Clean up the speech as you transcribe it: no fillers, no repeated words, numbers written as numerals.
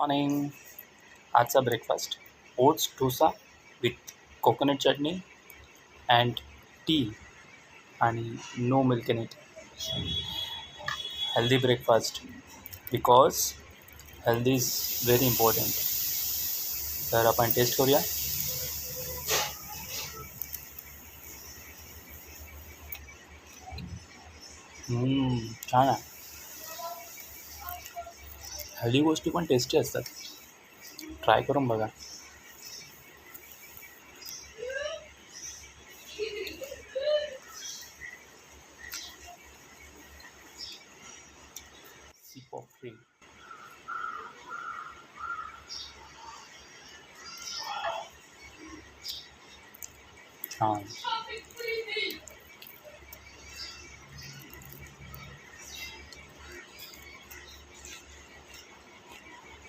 Morning. आजचा breakfast oats dosa with coconut chutney and tea आणि no milk in it. Healthy breakfast because health is very important. तर आपण taste करूया. छान आहे. हेल्दी गोष्टी पण टेस्टी असतात. ट्राय करून बघा. Sip of tea. छान.